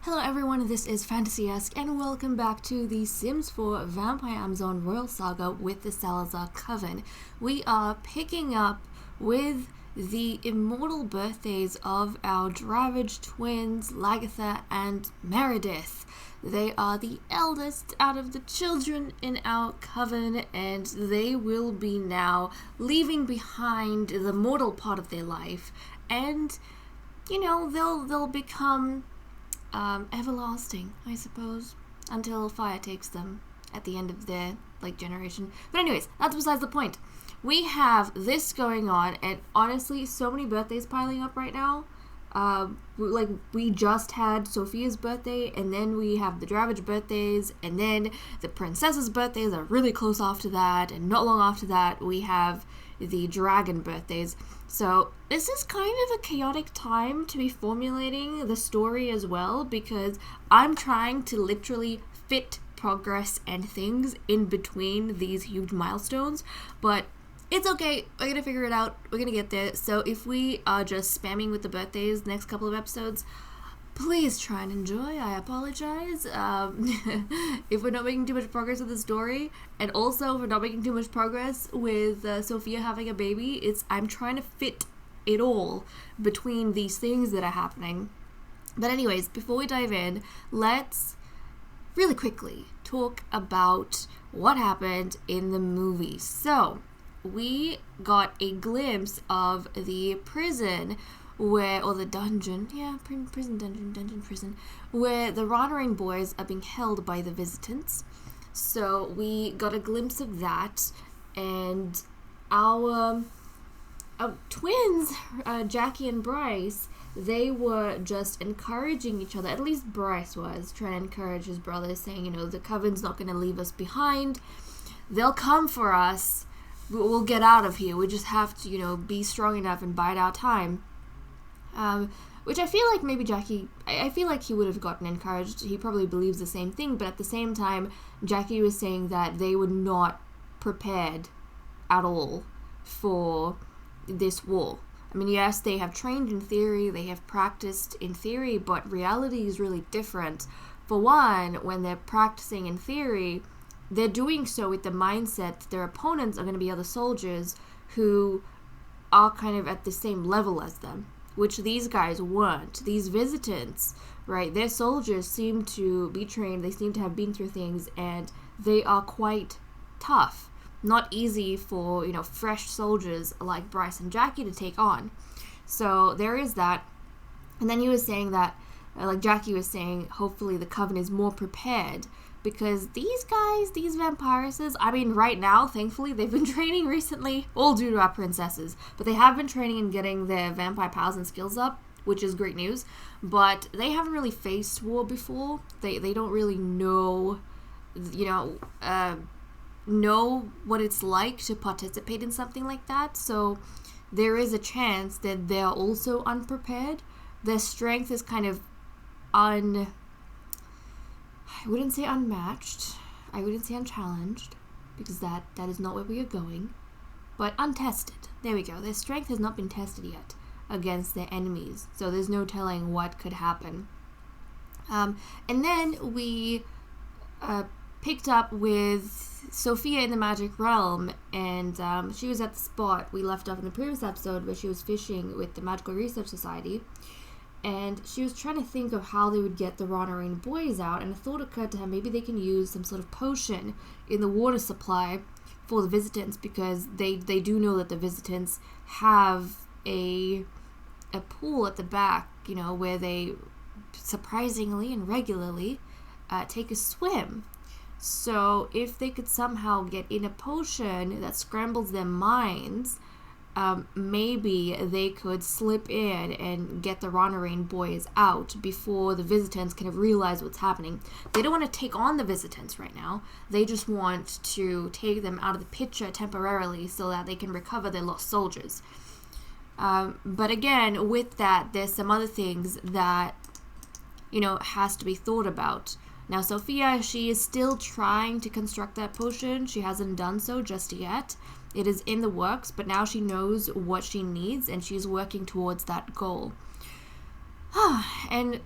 Hello everyone, this is FantasyEsque and welcome back to the Sims 4 Vampire Amazon Royal Saga with the Salazar Coven. We are picking up with the immortal birthdays of our Dravage twins, Lagatha and Meredith. They are the eldest out of the children in our coven, and they will be now leaving behind the mortal part of their life, and they'll become everlasting, I suppose, until fire takes them at the end of their generation. But anyways, that's besides the point. We have this going on, and honestly, so many birthdays piling up right now. We just had Sophia's birthday, and then we have the Dravage birthdays, and then the princess's birthdays are really close after that, and not long after that we have the dragon birthdays. So this is kind of a chaotic time to be formulating the story as well, because I'm trying to literally fit progress and things in between these huge milestones, but it's okay, we're gonna figure it out, we're gonna get there. So if we are just spamming with the birthdays next couple of episodes, please try and enjoy. I apologize if we're not making too much progress with the story, and also if we're not making too much progress with Sophia having a baby. I'm trying to fit it all between these things that are happening. But anyways, before we dive in, let's really quickly talk about what happened in the movie. So we got a glimpse of the prison or the dungeon, prison, where the Ronarain boys are being held by the visitants. So we got a glimpse of that, and our twins, Jackie and Bryce, they were just encouraging each other. At least Bryce was trying to encourage his brother, saying, the Coven's not going to leave us behind. They'll come for us. We'll get out of here. We just have to, be strong enough and bide our time. Which I feel like maybe Jackie, I feel like he would have gotten encouraged. He probably believes the same thing, but at the same time, Jackie was saying that they were not prepared at all for this war. I mean, yes, they have trained in theory, they have practiced in theory, but reality is really different. For one, when they're practicing in theory, they're doing so with the mindset that their opponents are going to be other soldiers who are kind of at the same level as them, which these guys weren't. These visitants, right, their soldiers seem to be trained, they seem to have been through things, and they are quite tough. Not easy for, fresh soldiers like Bryce and Jackie to take on. So there is that. And then he was saying that, like Jackie was saying, hopefully the Coven is more prepared, because these guys, these vampiresses, I mean, right now, thankfully, they've been training recently, all due to our princesses, but they have been training and getting their vampire powers and skills up, which is great news, but they haven't really faced war before. They don't really know, know what it's like to participate in something like that, so there is a chance that they're also unprepared. Their strength is kind of I wouldn't say unmatched, I wouldn't say unchallenged, because that is not where we are going, but untested. There we go. Their strength has not been tested yet against their enemies, so there's no telling what could happen. And then we picked up with Sophia in the Magic Realm, and she was at the spot we left off in the previous episode where she was fishing with the Magical Research Society, and she was trying to think of how they would get the Ronarain boys out, and a thought occurred to her, maybe they can use some sort of potion in the water supply for the visitants, because they do know that the visitants have a pool at the back, where they surprisingly and regularly take a swim. So if they could somehow get in a potion that scrambles their minds, maybe they could slip in and get the Ronarain boys out before the visitants kind of realize what's happening. They don't want to take on the visitants right now. They just want to take them out of the picture temporarily so that they can recover their lost soldiers. But again, with that, there's some other things that, has to be thought about. Now, Sophia, she is still trying to construct that potion. She hasn't done so just yet. It is in the works, but now she knows what she needs, and she's working towards that goal. And,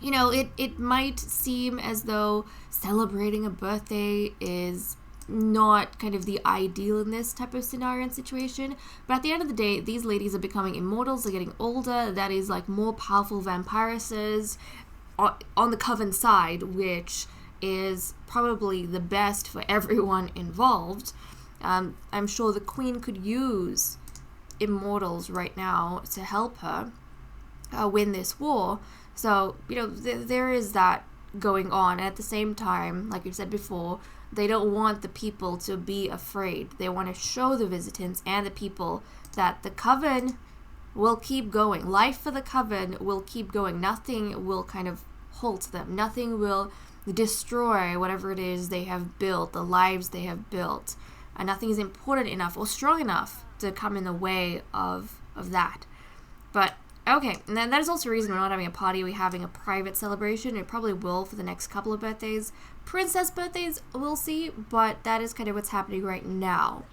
it might seem as though celebrating a birthday is not kind of the ideal in this type of scenario and situation, but at the end of the day, these ladies are becoming immortals, they're getting older, that is like more powerful vampiresses on the Coven side, which is probably the best for everyone involved. I'm sure the Queen could use immortals right now to help her win this war. So, there is that going on. And at the same time, like you said before, they don't want the people to be afraid. They want to show the visitants and the people that the Coven will keep going. Life for the Coven will keep going. Nothing will kind of halt them. Nothing will destroy whatever it is they have built, the lives they have built. And nothing is important enough or strong enough to come in the way of that. But, okay, and then that is also a reason we're not having a party. We're having a private celebration. It probably will for the next couple of birthdays. Princess birthdays, we'll see, but that is kind of what's happening right now.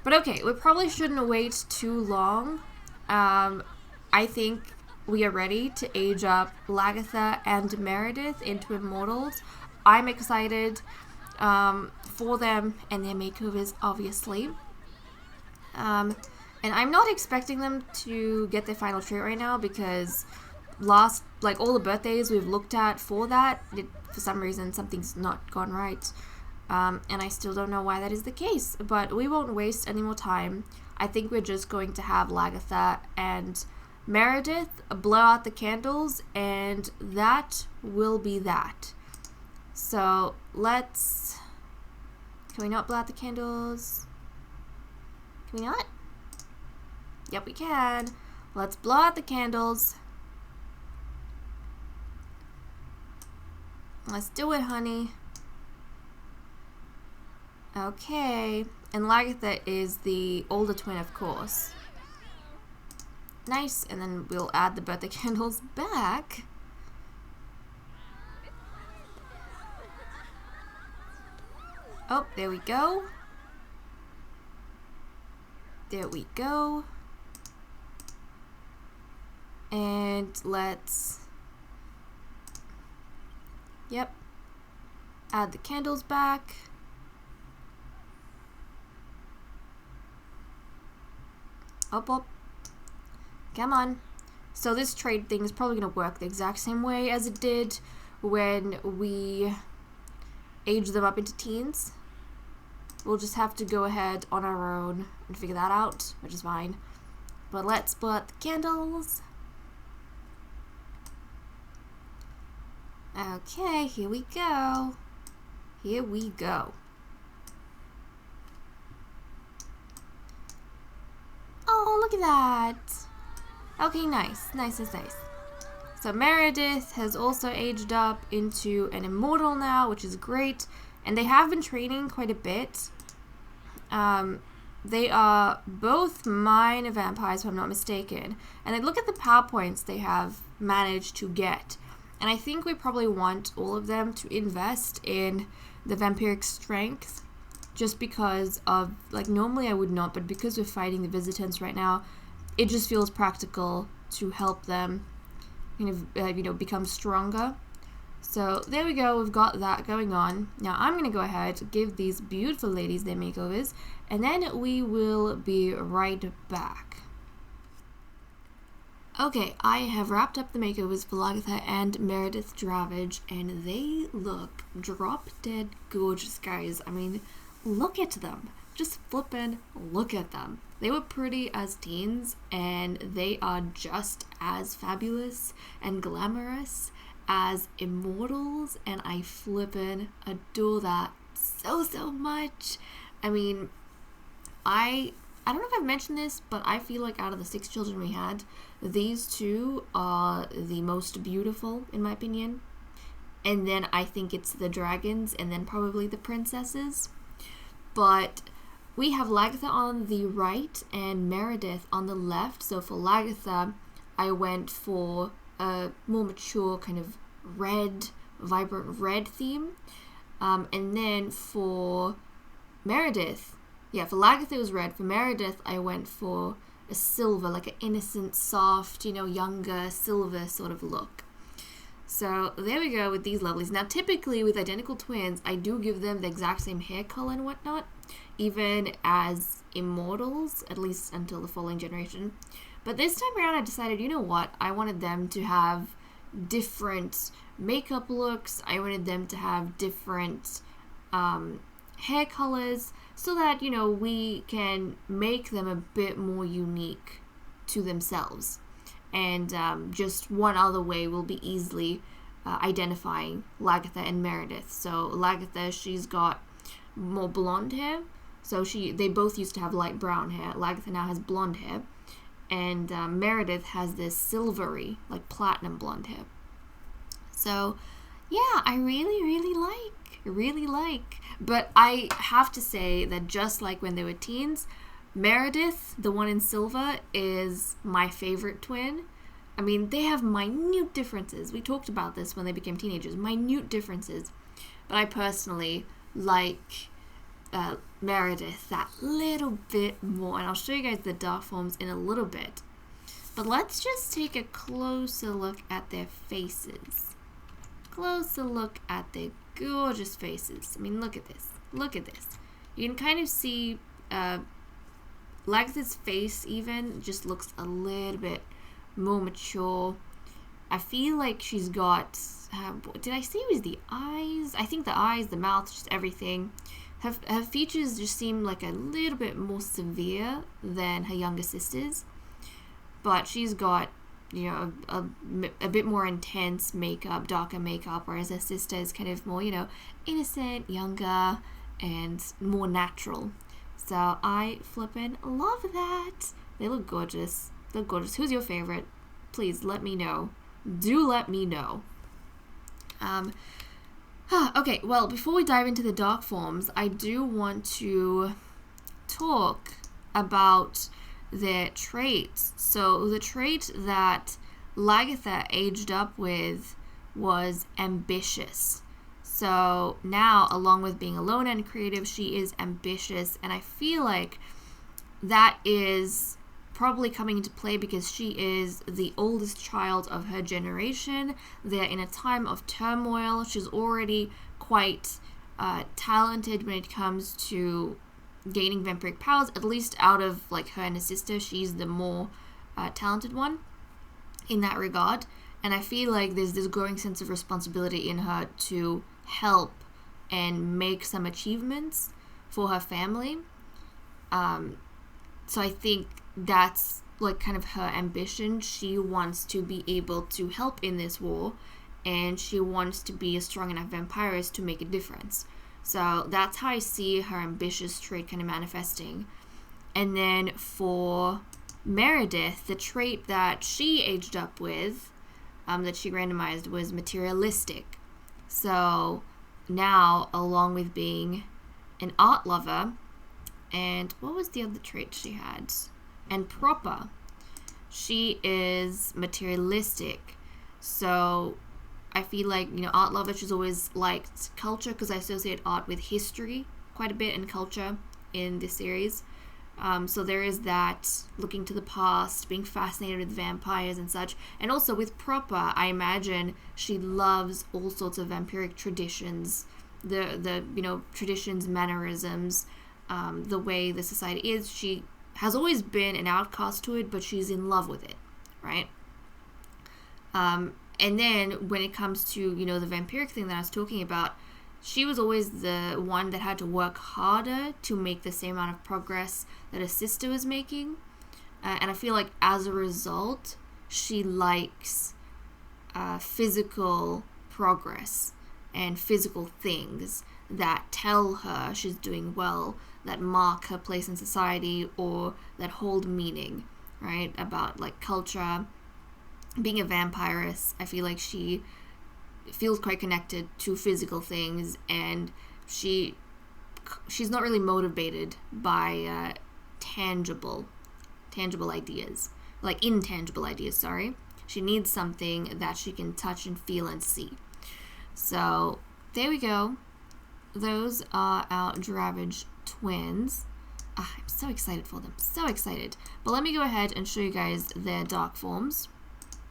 But okay, we probably shouldn't wait too long. I think we are ready to age up Lagatha and Meredith into Immortals. I'm excited for them and their makeovers, obviously. And I'm not expecting them to get their final trait right now because all the birthdays we've looked at for that, for some reason something's not gone right. And I still don't know why that is the case, but we won't waste any more time. I think we're just going to have Lagatha and Meredith blow out the candles, and that will be that. So let's... Can we not blow out the candles? Can we not? Yep, we can. Let's blow out the candles. Let's do it, honey. Okay. And Lagatha is the older twin, of course. Nice. And then we'll add the birthday candles back. Oh, there we go. There we go. And let's... Yep. Add the candles back. Up. Come on. So this trade thing is probably going to work the exact same way as it did when we aged them up into teens. We'll just have to go ahead on our own and figure that out, which is fine. But let's blow out the candles. Okay, here we go. Here we go. Oh, look at that. Okay, nice. Nice. So Meredith has also aged up into an Immortal now, which is great. And they have been training quite a bit. They are both minor vampires, if I'm not mistaken. And then look at the power points they have managed to get. And I think we probably want all of them to invest in the vampiric strength. Just because of, like, normally I would not, but because we're fighting the visitants right now, it just feels practical to help them kind of, become stronger. So there we go, we've got that going on. Now I'm going to go ahead, give these beautiful ladies their makeovers, and then we will be right back. Okay, I have wrapped up the makeovers for Lagatha and Meredith Dravage, and they look drop-dead gorgeous, guys. I mean, look at them. Just flippin' look at them. They were pretty as teens, and they are just as fabulous and glamorous as Immortals, and I flippin' adore that so much. I mean, I don't know if I've mentioned this, but I feel like out of the 6 children we had, these 2 are the most beautiful, in my opinion. And then I think it's the dragons, and then probably the princesses. But we have Lagatha on the right and Meredith on the left. So for Lagatha, I went for a more mature kind of red, vibrant red theme. And then for Meredith, for Lagatha it was red. For Meredith, I went for a silver, like an innocent, soft, younger silver sort of look. So there we go with these lovelies. Now typically with identical twins, I do give them the exact same hair color and whatnot, even as Immortals, at least until the following generation. But this time around I decided, you know what, I wanted them to have different makeup looks, I wanted them to have different hair colors, so that, we can make them a bit more unique to themselves. And just one other way will be easily identifying Lagatha and Meredith. So Lagatha, she's got more blonde hair. So they both used to have light brown hair. Lagatha now has blonde hair. And Meredith has this silvery, like platinum blonde hair. So yeah, I really like. But I have to say that just like when they were teens, Meredith, the one in silver, is my favorite twin. I mean, they have minute differences. We talked about this when they became teenagers. Minute differences. But I personally like Meredith that little bit more. And I'll show you guys the dark forms in a little bit. But let's just take a closer look at their faces. Closer look at their gorgeous faces. I mean, look at this. Look at this. You can kind of see Lagatha's face even just looks a little bit more mature. I feel like she's got, did I say it was the eyes? I think the eyes, the mouth, just everything. Her features just seem like a little bit more severe than her younger sisters. But she's got, you know, a bit more intense makeup, darker makeup, whereas her sister is kind of more, you know, innocent, younger, and more natural. So I flippin' love that. They look gorgeous. They look gorgeous. Who's your favorite? Please let me know. Do let me know. Okay, well, before we dive into the dark forms, I do want to talk about their traits. So the trait that Lagatha aged up with was ambitious. So now, along with being alone and creative, she is ambitious, and I feel like that is probably coming into play because she is the oldest child of her generation. They're in a time of turmoil. She's already quite talented when it comes to gaining vampiric powers, at least out of like her and her sister. She's the more talented one in that regard, and I feel like there's this growing sense of responsibility in her to help and make some achievements for her family. So I think that's like kind of her ambition. She wants to be able to help in this war, and she wants to be a strong enough vampirist to make a difference. So that's how I see her ambitious trait kind of manifesting. And then for Meredith, the trait that she aged up with, that she randomized, was materialistic. So now, along with being an art lover, and what was the other trait she had? And proper. She is materialistic. So I feel like, you know, art lover, she's always liked culture, because I associate art with history quite a bit, and culture in this series. So there is that, looking to the past, being fascinated with vampires and such. And also with proper, I imagine she loves all sorts of vampiric traditions, the you know, traditions, mannerisms, the way the society is. She has always been an outcast to it, but she's in love with it, right? And then when it comes to, you know, the vampiric thing that I was talking about, she was always the one that had to work harder to make the same amount of progress that her sister was making. And I feel like as a result, she likes physical progress and physical things that tell her she's doing well, that mark her place in society, or that hold meaning, right? About like culture. Being a vampirist, I feel like she feels quite connected to physical things, and she's not really motivated by tangible ideas, like intangible ideas, sorry. She needs something that she can touch and feel and see. So there we go. Those are our Dravage twins. I'm so excited for them, so excited. But let me go ahead and show you guys their dark forms,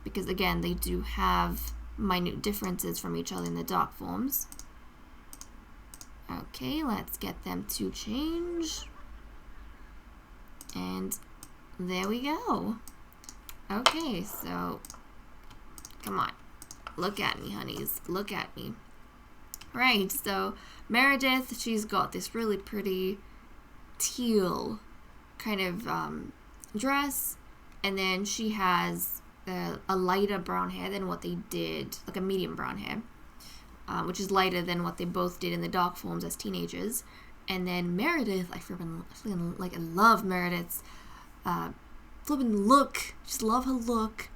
because again, they do have minute differences from each other in the dark forms. Okay, let's get them to change. And there we go. Okay, so come on. Look at me, honeys. Look at me. Right, so Meredith, she's got this really pretty teal kind of dress, and then she has a lighter brown hair than what they did, like a medium brown hair, which is lighter than what they both did in the dark forms as teenagers. And then Meredith, I love Meredith's flippin' look. Just love her look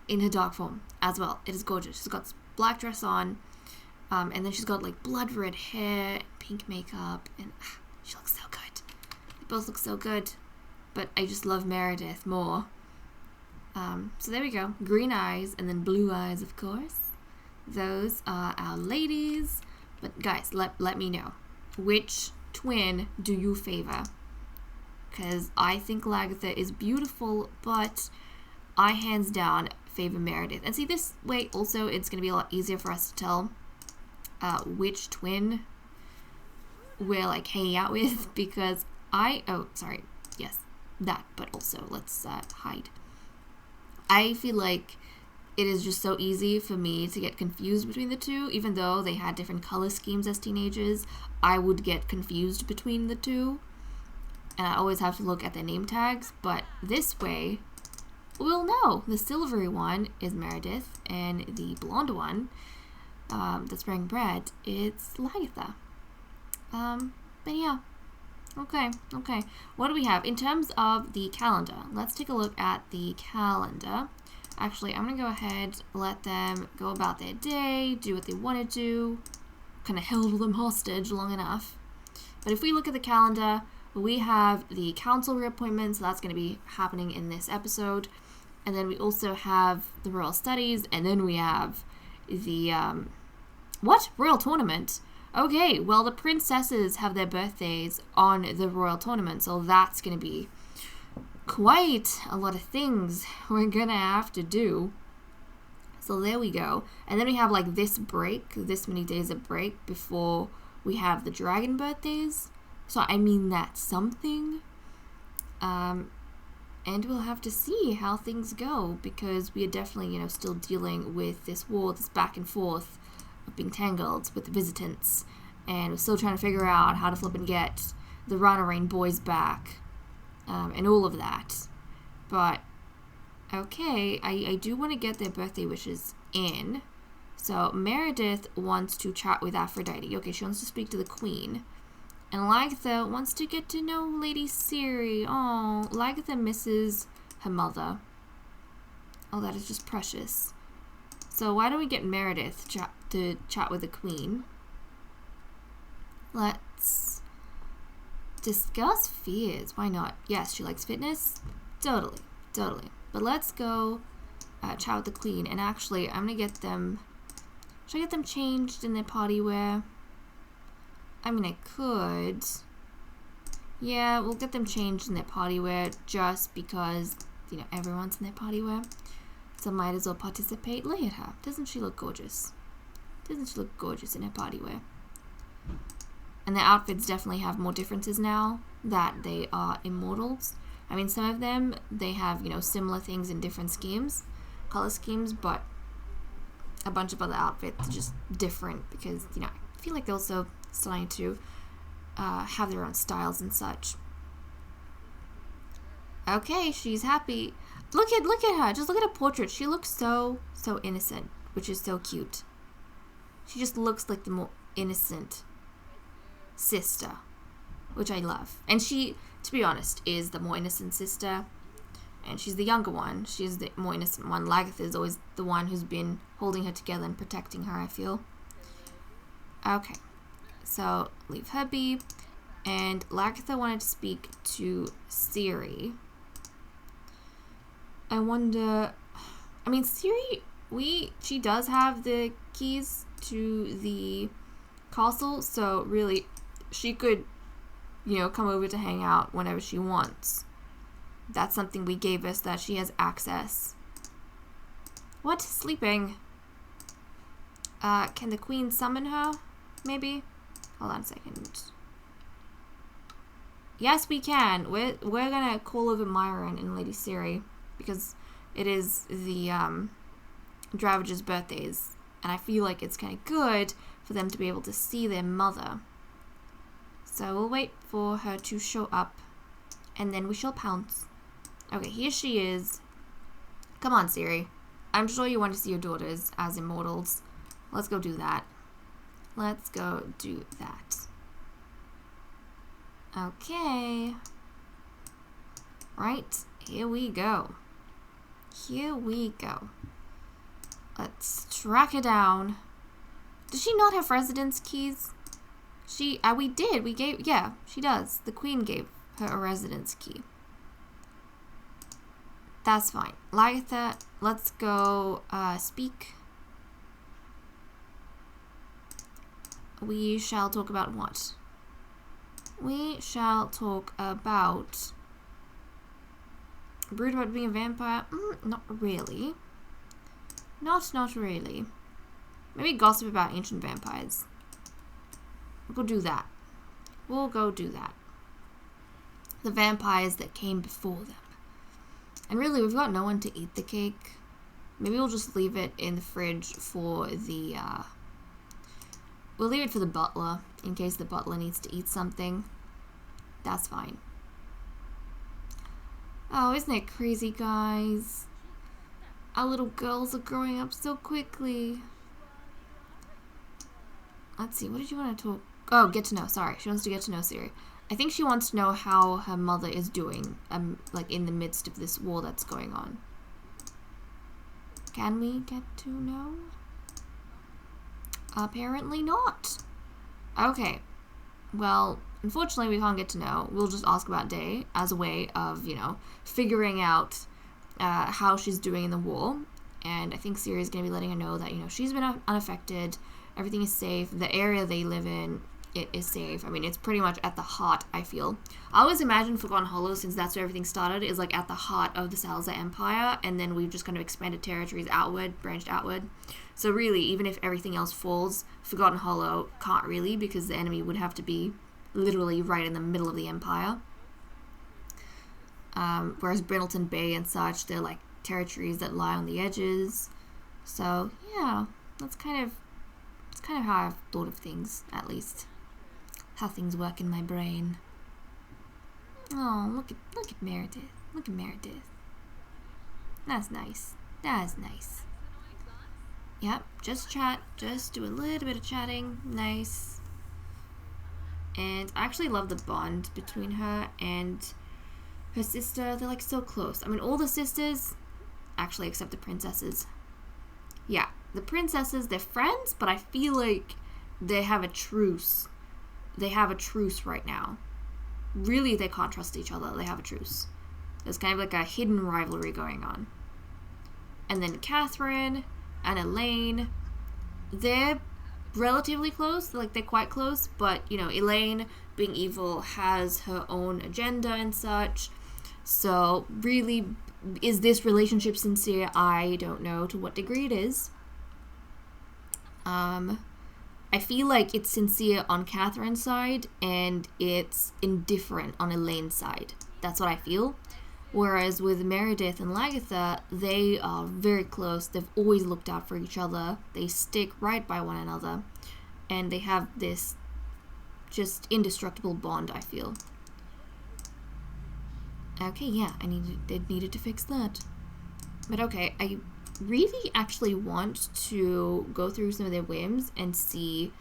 in her dark form as well. It is gorgeous. She's got this black dress on, and then she's got like blood red hair, pink makeup, and she looks so good. They both look so good, but I just love Meredith more. So there we go. Green eyes and then blue eyes, of course. Those are our ladies. But guys, let me know. Which twin do you favor? Because I think Lagatha is beautiful, but I hands down favor Meredith. And see, this way also it's going to be a lot easier for us to tell which twin we're like hanging out with, because oh, sorry, yes, that, but also let's hide. I feel like it is just so easy for me to get confused between the two. Even though they had different color schemes as teenagers, I would get confused between the two, and I always have to look at their name tags. But this way, we'll know. The silvery one is Meredith, and the blonde one, that's wearing red, it's Lagatha. But yeah. Okay. What do we have? In terms of the calendar, let's take a look at the calendar. Actually, I'm going to go ahead, let them go about their day, do what they want to do. Kind of held them hostage long enough. But if we look at the calendar, we have the council reappointment, so that's going to be happening in this episode. And then we also have the royal studies, and then we have the, royal tournament? Okay, well, the princesses have their birthdays on the royal tournament, so that's going to be quite a lot of things we're going to have to do. So there we go. And then we have like this many days of break before we have the dragon birthdays. So I mean, that's something. And we'll have to see how things go, because we are definitely, still dealing with this war, this back and forth of being tangled with the visitants, and we're still trying to figure out how to flip and get the Ranarain boys back, and all of that. But okay, I do want to get their birthday wishes in. So Meredith wants to chat with Aphrodite. Okay, she wants to speak to the queen. And Lagatha wants to get to know Lady Ciri. Oh, Lagatha misses her mother. Oh, that is just precious. So why don't we get Meredith to chat with the queen? Let's discuss fears. Why not? Yes, she likes fitness. Totally. But let's go chat with the queen. And actually, I'm going to get them... Should I get them changed in their party wear? I mean, I could. Yeah, we'll get them changed in their party wear just because, everyone's in their party wear. So might as well participate. Look at her. Doesn't she look gorgeous? Doesn't she look gorgeous in her party wear? And their outfits definitely have more differences now that they are immortals. I mean, some of them, they have, similar things in different schemes, color schemes, but a bunch of other outfits are just different because, I feel like they're also starting to have their own styles and such. Okay, she's happy. Look at her. Just look at her portrait. She looks so innocent, which is so cute. She just looks like the more innocent sister, which I love. And she, to be honest, is the more innocent sister. And she's the younger one. She's the more innocent one. Lagatha is always the one who's been holding her together and protecting her, I feel. Okay. So, leave her be. And Lagatha wanted to speak to Ciri. I wonder... I mean, Ciri, she does have the keys to the castle, so really, she could, come over to hang out whenever she wants. That's something we gave us, that she has access. What? Sleeping? Can the queen summon her? Maybe? Hold on a second. Yes, we can. We're gonna call over Myron and Lady Ciri, because it is the Dravage's birthdays, and I feel like it's kind of good for them to be able to see their mother. So we'll wait for her to show up, and then we shall pounce. Okay, here she is. Come on, Ciri. I'm sure you want to see your daughters as immortals. Let's go do that. Let's go do that. Okay. Right, here we go. Here we go. Let's track her down. Does she not have residence keys? We gave, yeah, she does. The queen gave her a residence key. That's fine. Lagatha, let's go speak. We shall talk about what? We shall talk about Brood about being a vampire? Not really. Not really. Maybe gossip about ancient vampires. We'll go do that. We'll go do that. The vampires that came before them. And really, we've got no one to eat the cake. Maybe we'll just leave it in the fridge for the, we'll leave it for the butler, in case the butler needs to eat something. That's fine. Oh, isn't it crazy, guys? Our little girls are growing up so quickly. Let's see, what did you want to talk? Oh, get to know, sorry. She wants to get to know Siri. I think she wants to know how her mother is doing, like in the midst of this war that's going on. Can we get to know? Apparently not. Okay. Well, unfortunately we can't get to know. We'll just ask about Day as a way of, you know, figuring out how she's doing in the war. And I think Siri is going to be letting her know that, you know, she's been unaffected. Everything is safe. The area they live in, it is safe. I mean, it's pretty much at the heart, I feel. I always imagine Forgotten Hollow, since that's where everything started, is like at the heart of the Salazar Empire, and then we've just kind of expanded territories outward, branched outward. So really, even if everything else falls, Forgotten Hollow can't really, because the enemy would have to be literally right in the middle of the Empire. Whereas Brindleton Bay and such, they're like territories that lie on the edges. So yeah, that's kind of how I've thought of things, at least. How things work in my brain. Oh, look at Meredith. Look at Meredith. That's nice. That's nice. Yep, just chat. Just do a little bit of chatting. Nice. And I actually love the bond between her and her sister. They're like so close. I mean, all the sisters, actually except the princesses. Yeah, the princesses, they're friends, but I feel like they have a truce. They have a truce right now. Really, they can't trust each other. They have a truce. There's kind of like a hidden rivalry going on. And then Catherine and Elaine, they're relatively close. Like, they're quite close. But, you know, Elaine, being evil, has her own agenda and such. So, really, is this relationship sincere? I don't know to what degree it is. I feel like it's sincere on Catherine's side, and it's indifferent on Elaine's side. That's what I feel. Whereas with Meredith and Lagatha, they are very close. They've always looked out for each other. They stick right by one another. And they have this just indestructible bond, I feel. Okay, yeah, they needed to fix that. But okay, I really actually want to go through some of their whims and see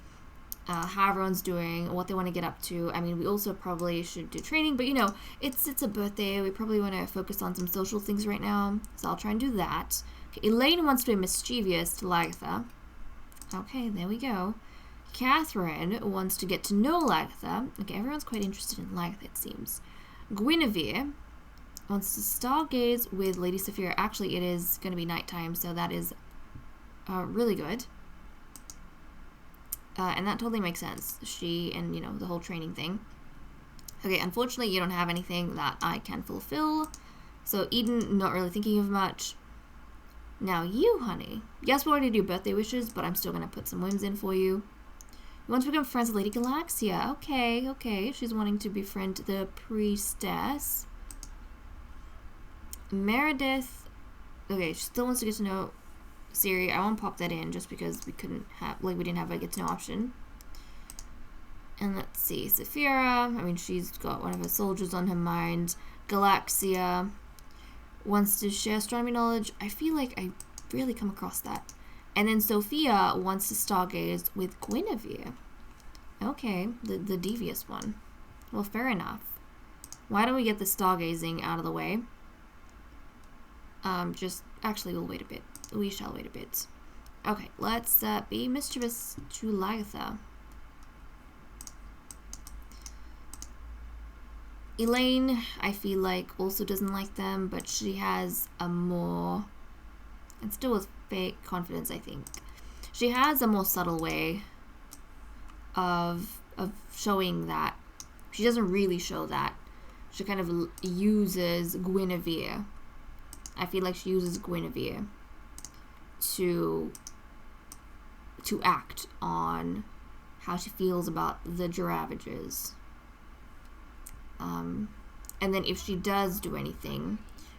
how everyone's doing, what they want to get up to. I mean, we also probably should do training, but you know, it's a birthday. We probably want to focus on some social things right now, so I'll try and do that. Okay, Elaine wants to be mischievous to Lagatha. Okay, there we go. Catherine wants to get to know Lagatha. Okay, everyone's quite interested in Lagatha, it seems. Guinevere wants to stargaze with Lady Saphira. Actually, it is going to be nighttime, so that is really good. And that totally makes sense. She and, you know, the whole training thing. Okay, unfortunately, you don't have anything that I can fulfill. So, Eden, not really thinking of much. Now, you, honey. Yes, we already do birthday wishes, but I'm still going to put some whims in for you. You want to become friends with Lady Galaxia. Okay. She's wanting to befriend the priestess. Meredith. Okay, she still wants to get to know Siri. I won't pop that in just because we didn't have a get to know option. And let's see, Saphira. I mean, she's got one of her soldiers on her mind. Galaxia wants to share astronomy knowledge. I feel like I really come across that. And then Sophia wants to stargaze with Guinevere. Okay, the devious one. Well, fair enough. Why don't we get the stargazing out of the way? Actually, we'll wait a bit. We shall wait a bit. Okay, let's be mischievous to Lagatha. Elaine, I feel like, also doesn't like them, but she has a more, and still with fake confidence, I think. She has a more subtle way of showing that. She doesn't really show that. She kind of uses Guinevere I feel like she uses Guinevere to act on how she feels about the Dravages. And then if she does do anything,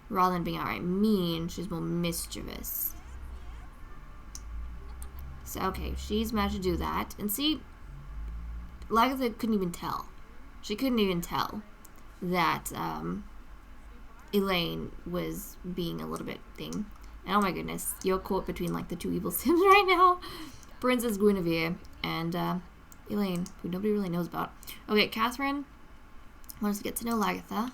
rather than being outright mean, she's more mischievous. So, okay, she's managed to do that. And see, Lagatha couldn't even tell. She couldn't even tell that Elaine was being a little bit thing. And oh my goodness, you're caught between like the two evil sims right now. Princess Guinevere and Elaine, who nobody really knows about. Okay, Catherine wants to get to know Lagatha.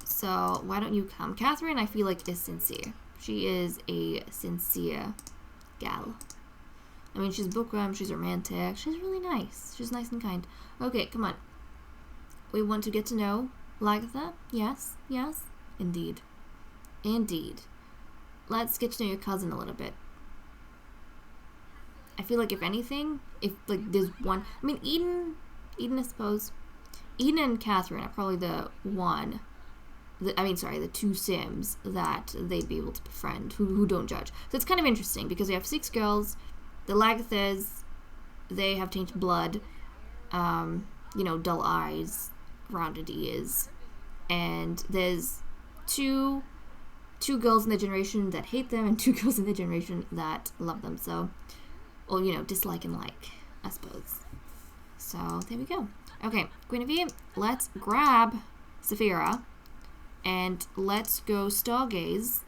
So why don't you come? Catherine, I feel like, is sincere. She is a sincere gal. I mean, she's bookworm, she's romantic, she's really nice. She's nice and kind. Okay, come on. We want to get to know Lagatha? Yes, yes, indeed. Indeed. Let's get to know your cousin a little bit. I feel like if anything, if like there's one, I mean Eden I suppose. Eden and Catherine are probably the two Sims that they'd be able to befriend who don't judge. So it's kind of interesting because we have 6 girls. The Lagathas, they have tainted blood, dull eyes, rounded ears, and there's two girls in the generation that hate them and 2 girls in the generation that love them. So, or dislike and like, I suppose. So there we go. Okay, Guinevere, let's grab Saphira and let's go stargaze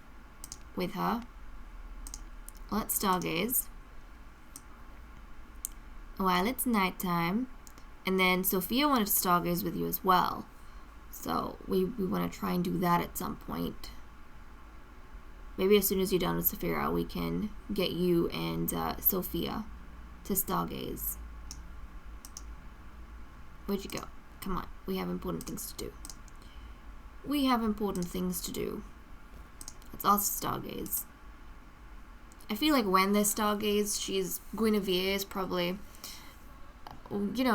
with her. Let's stargaze while it's nighttime. And then Sophia wanted to stargaze with you as well. So we want to try and do that at some point. Maybe as soon as you're done with Saphira, we can get you and Sophia to stargaze. Where'd you go? Come on, we have important things to do. We have important things to do. Let's also stargaze. I feel like when they stargaze, Guinevere is probably,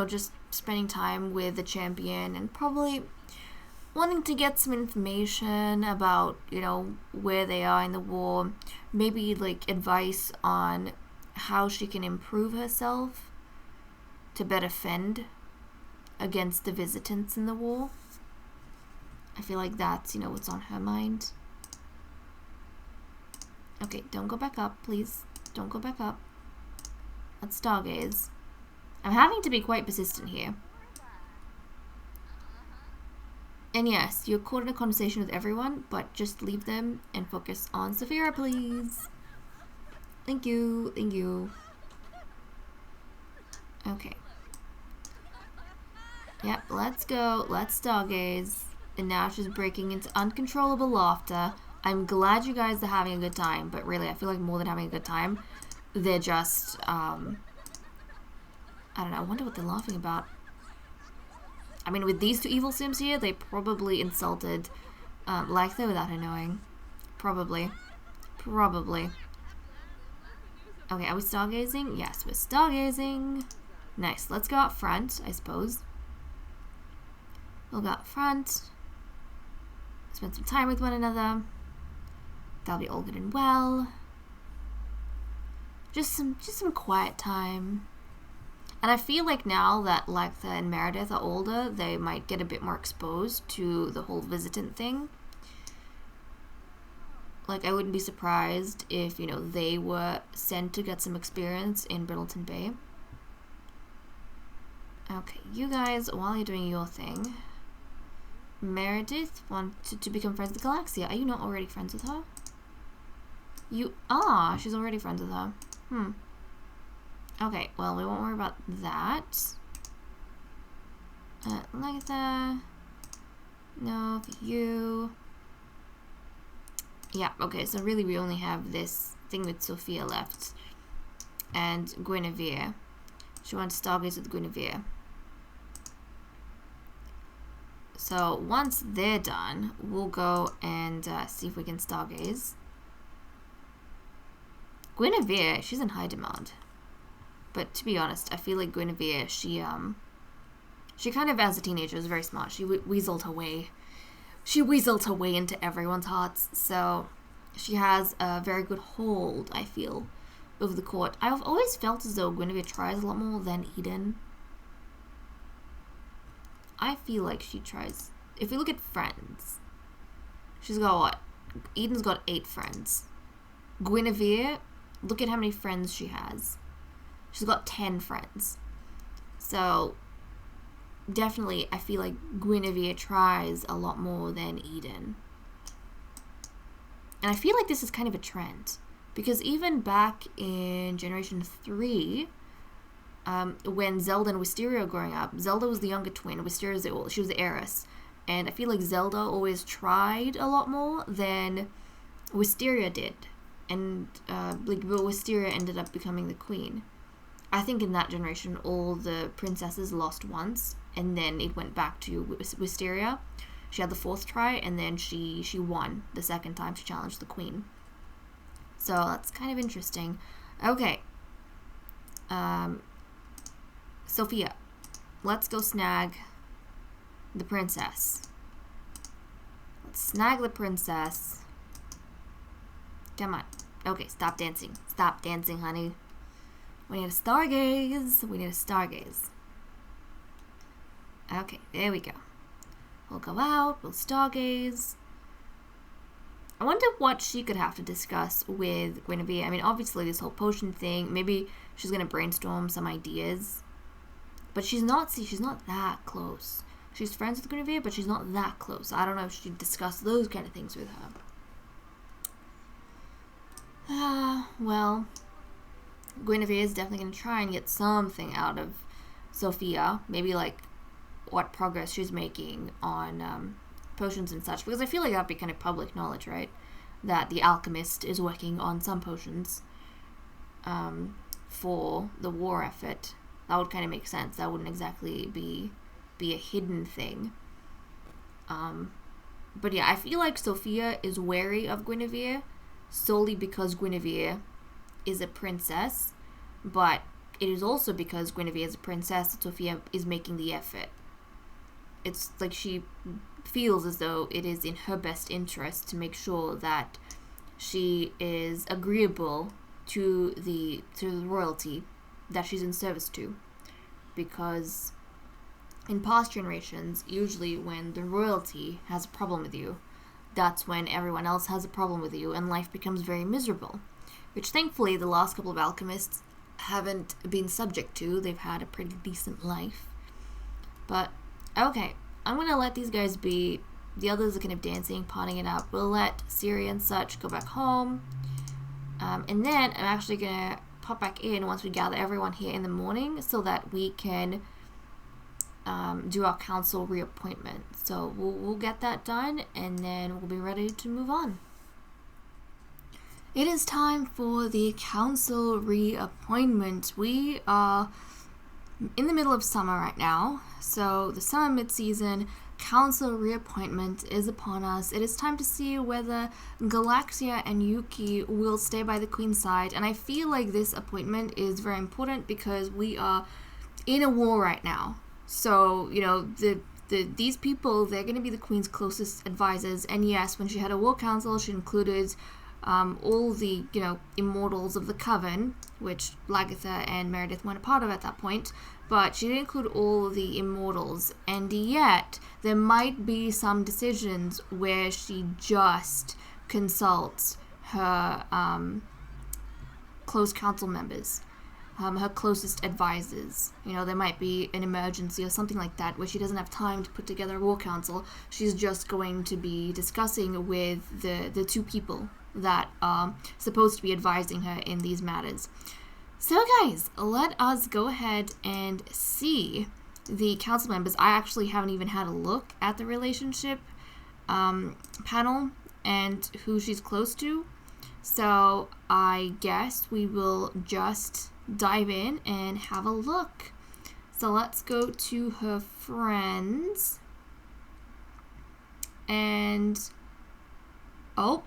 just spending time with the champion and probably wanting to get some information about, where they are in the war. Maybe, like, advice on how she can improve herself to better fend against the visitants in the war. I feel like that's, what's on her mind. Okay, don't go back up, please. Don't go back up. Let's stargaze. I'm having to be quite persistent here. And yes, you're caught in a conversation with everyone, but just leave them and focus on Saphira, please. Thank you, thank you. Okay. Yep, let's go. Let's stargaze. And now she's breaking into uncontrollable laughter. I'm glad you guys are having a good time, but really, I feel like more than having a good time, they're just, I don't know, I wonder what they're laughing about. I mean, with these 2 evil sims here, they probably insulted Lagatha without her knowing. Probably. Probably. Okay, are we stargazing? Yes, we're stargazing. Nice. Let's go out front, I suppose. We'll go out front. Spend some time with one another. That'll be all good and well. Just some quiet time. And I feel like now that Lagatha and Meredith are older, they might get a bit more exposed to the whole visitant thing. Like, I wouldn't be surprised if, they were sent to get some experience in Brittleton Bay. Okay, you guys, while you're doing your thing, Meredith wanted to become friends with Galaxia. Are you not already friends with her? You are. She's already friends with her. Okay, well, we won't worry about that. Lagatha. No, for you. Yeah, okay, so really we only have this thing with Sophia left. And Guinevere. She wants to stargaze with Guinevere. So once they're done, we'll go and see if we can stargaze. Guinevere, she's in high demand. But to be honest, I feel like Guinevere, she kind of, as a teenager, was very smart. She weaseled her way. she weaseled her way into everyone's hearts, so she has a very good hold, I feel, over the court. I've always felt as though Guinevere tries a lot more than Eden. I feel like she tries. If we look at friends, she's got what? Eden's got 8 friends. Guinevere, look at how many friends she has. She's got 10 friends. So, definitely, I feel like Guinevere tries a lot more than Eden. And I feel like this is kind of a trend. Because even back in Generation 3, when Zelda and Wisteria were growing up, Zelda was the younger twin, Wisteria she was the heiress. And I feel like Zelda always tried a lot more than Wisteria did. And Wisteria ended up becoming the queen. I think in that generation, all the princesses lost once, and then it went back to Wisteria. She had the 4th try, and then she won the 2nd time she challenged the queen. So that's kind of interesting. Okay. Sophia, let's go snag the princess. Let's snag the princess. Come on. Okay, stop dancing. Stop dancing, honey. We need a stargaze. We need a stargaze. Okay, there we go. We'll go out. We'll stargaze. I wonder what she could have to discuss with Guinevere. I mean, obviously this whole potion thing. Maybe she's gonna brainstorm some ideas. But she's not that close. She's friends with Guinevere, but she's not that close. I don't know if she'd discuss those kind of things with her. Well, Guinevere is definitely going to try and get something out of Sophia. Maybe, like, what progress she's making on potions and such. Because I feel like that'd be kind of public knowledge, right? That the alchemist is working on some potions for the war effort. That would kind of make sense. That wouldn't exactly be a hidden thing. But yeah, I feel like Sophia is wary of Guinevere solely because Guinevere is a princess, but it is also because Guinevere is a princess that Sophia is making the effort. It's like she feels as though it is in her best interest to make sure that she is agreeable to the royalty that she's in service to, because in past generations, usually when the royalty has a problem with you, that's when everyone else has a problem with you and life becomes very miserable, which thankfully the last couple of alchemists haven't been subject to. They've had a pretty decent life. But okay, I'm gonna let these guys be. The others are kind of dancing, potting it up. We'll let Siri and such go back home, and then I'm actually gonna pop back in once we gather everyone here in the morning so that we can do our council reappointment. So we'll get that done, and then we'll be ready to move on. It is time for the council reappointment. We are in the middle of summer right now, so the summer mid-season council reappointment is upon us. It is time to see whether Galaxia and Yuki will stay by the Queen's side, and I feel like this appointment is very important because we are in a war right now. So, you know, these people, they're going to be the Queen's closest advisors, and yes, when she had a war council, she included all the, you know, Immortals of the Coven, which Lagatha and Meredith weren't a part of at that point, but she didn't include all the Immortals, and yet there might be some decisions where she just consults her close council members, her closest advisors. You know, there might be an emergency or something like that where she doesn't have time to put together a war council. She's just going to be discussing with the 2 people that are supposed to be advising her in these matters. So guys, let us go ahead and see the council members. I actually haven't even had a look at the relationship panel and who she's close to. So I guess we will just dive in and have a look. So let's go to her friends. And oh,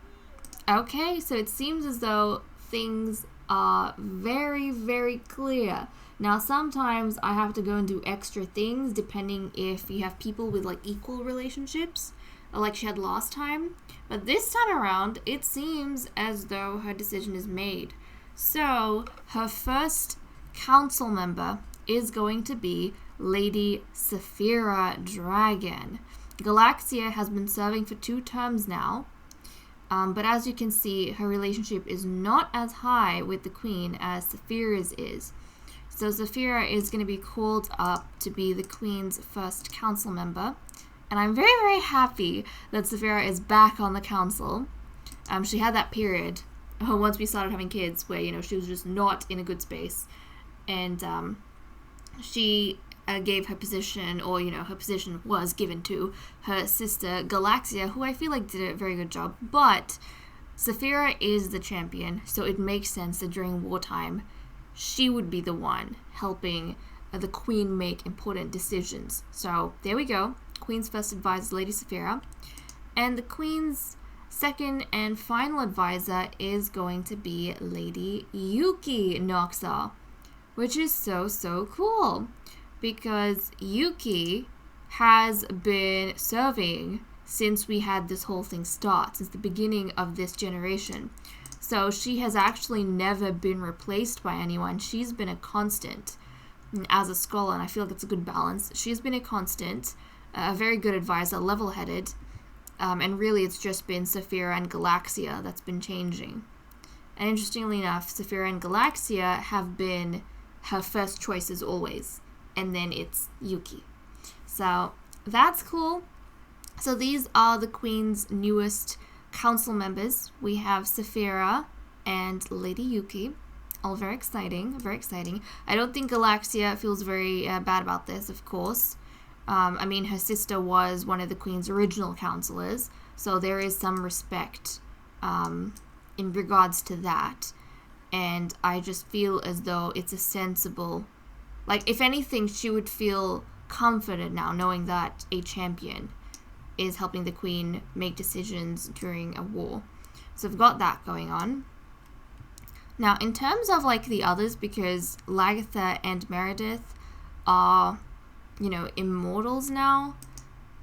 okay, so it seems as though things are very, very clear. Now, sometimes I have to go and do extra things depending if you have people with, like, equal relationships. like she had last time. But this time around, it seems as though her decision is made. So, her first council member is going to be Lady Saphira Dragon. Galaxia has been serving for 2 terms now. But as you can see, her relationship is not as high with the Queen as Saphira's is. So Saphira is going to be called up to be the Queen's first council member. And I'm very, very happy that Saphira is back on the council. She had that period once we started having kids where, she was just not in a good space. And she gave her position, or, her position was given to her sister Galaxia, who I feel like did a very good job. But Saphira is the champion, so it makes sense that during wartime, she would be the one helping the Queen make important decisions. So there we go. Queen's first advisor, Lady Saphira. And the Queen's second and final advisor is going to be Lady Yuki Noxa, which is so, so cool. Because Yuki has been serving since we had this whole thing start, since the beginning of this generation. So she has actually never been replaced by anyone. She's been a constant as a scholar, and I feel like it's a good balance. She's been a constant, a very good advisor, level-headed, and really it's just been Saphira and Galaxia that's been changing. And interestingly enough, Saphira and Galaxia have been her first choices always. And then it's Yuki. So that's cool. So these are the Queen's newest council members. We have Saphira and Lady Yuki. All very exciting, very exciting. I don't think Galaxia feels very bad about this, of course. Her sister was one of the Queen's original counselors, so there is some respect in regards to that. And I just feel as though it's a sensible... Like, if anything, she would feel comforted now knowing that a champion is helping the Queen make decisions during a war. So we've got that going on. Now, in terms of, the others, because Lagatha and Meredith are, immortals now,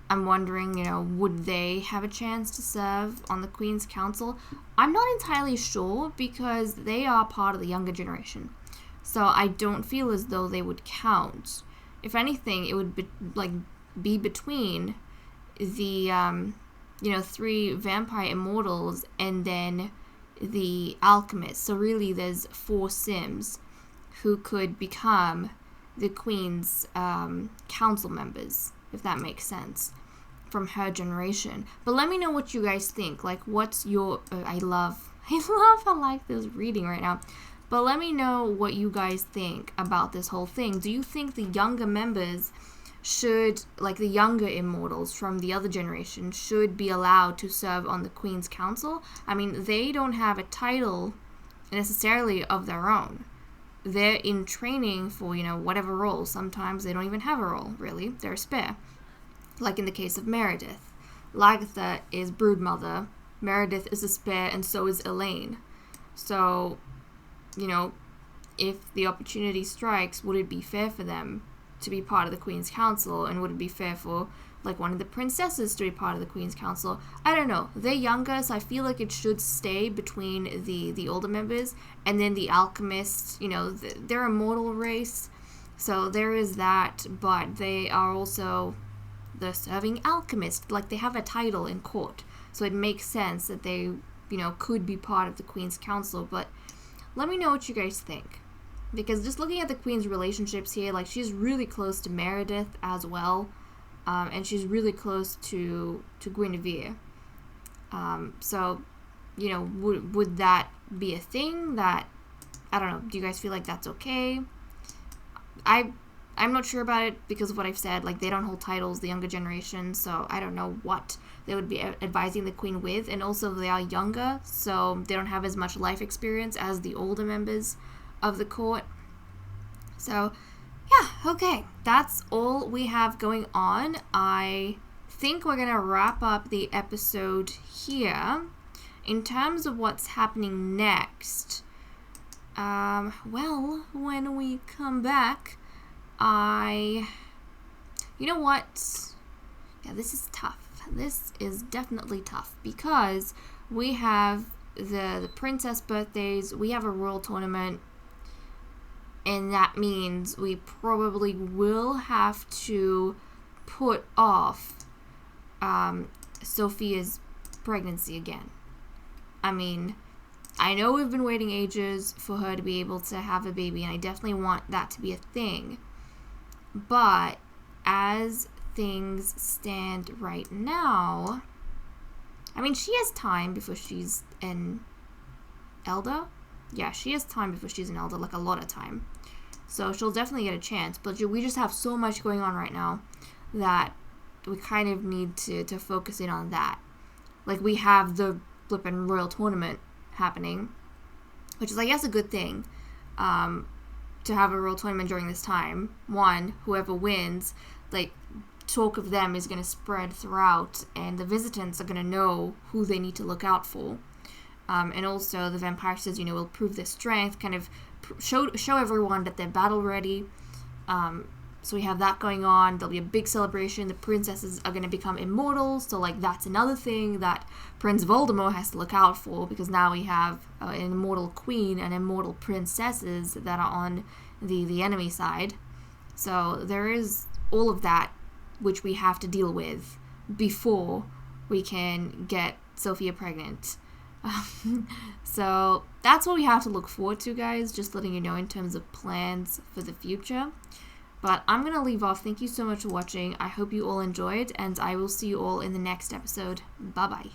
I'm wondering, would they have a chance to serve on the Queen's Council? I'm not entirely sure because they are part of the younger generation. So I don't feel as though they would count. If anything, it would be between the 3 vampire immortals and then the alchemist. So really, there's 4 Sims who could become the Queen's council members, if that makes sense, from her generation. But let me know what you guys think. What's your? I love how like this reading right now. But let me know what you guys think about this whole thing. Do you think the younger members should, the younger immortals from the other generation, should be allowed to serve on the Queen's Council? They don't have a title necessarily of their own. They're in training for, whatever role. Sometimes they don't even have a role, really. They're a spare. Like in the case of Meredith. Lagatha is Broodmother. Meredith is a spare, and so is Elaine. So... if the opportunity strikes, would it be fair for them to be part of the Queen's Council? And would it be fair for, one of the princesses to be part of the Queen's Council? I don't know. They're younger, so I feel like it should stay between the older members. And then the alchemists, they're a mortal race. So there is that, but they are also the serving alchemist. They have a title in court. So it makes sense that they, could be part of the Queen's Council, but... Let me know what you guys think. Because just looking at the Queen's relationships here, she's really close to Meredith as well. And she's really close to Guinevere. So, would that be a thing that, I don't know, do you guys feel like that's okay? I'm not sure about it because of what I've said. They don't hold titles, the younger generation, so I don't know what they would be advising the Queen with. And also, they are younger, so they don't have as much life experience as the older members of the court. So, yeah, okay. That's all we have going on. I think we're going to wrap up the episode here. In terms of what's happening next, when we come back... you know what? Yeah, this is tough. tough. This is definitely tough because we have the princess birthdays, we have a royal tournament, and that means we probably will have to put off Sophia's pregnancy again. I mean, I know we've been waiting ages for her to be able to have a baby, and I definitely want that to be a thing. But as things stand right now, I mean, she has time before she's an elder. Yeah, she has time before she's an elder, like a lot of time. So she'll definitely get a chance, but we just have so much going on right now that we kind of need to focus in on that. Like, we have the flippin' royal tournament happening, which is, I guess, a good thing, to have a royal tournament during this time. One, whoever wins, like, talk of them is going to spread throughout, and the visitants are going to know who they need to look out for. And also, the vampire sisters, will prove their strength, kind of show everyone that they're battle ready. So we have that going on. There'll be a big celebration. The princesses are going to become immortal, so, like, that's another thing that Prince Voldemort has to look out for, because now we have an immortal queen and immortal princesses that are on the enemy side. So there is all of that which we have to deal with before we can get Sophia pregnant. So that's what we have to look forward to, guys, just letting you know in terms of plans for the future. But I'm going to leave off. Thank you so much for watching. I hope you all enjoyed, and I will see you all in the next episode. Bye-bye.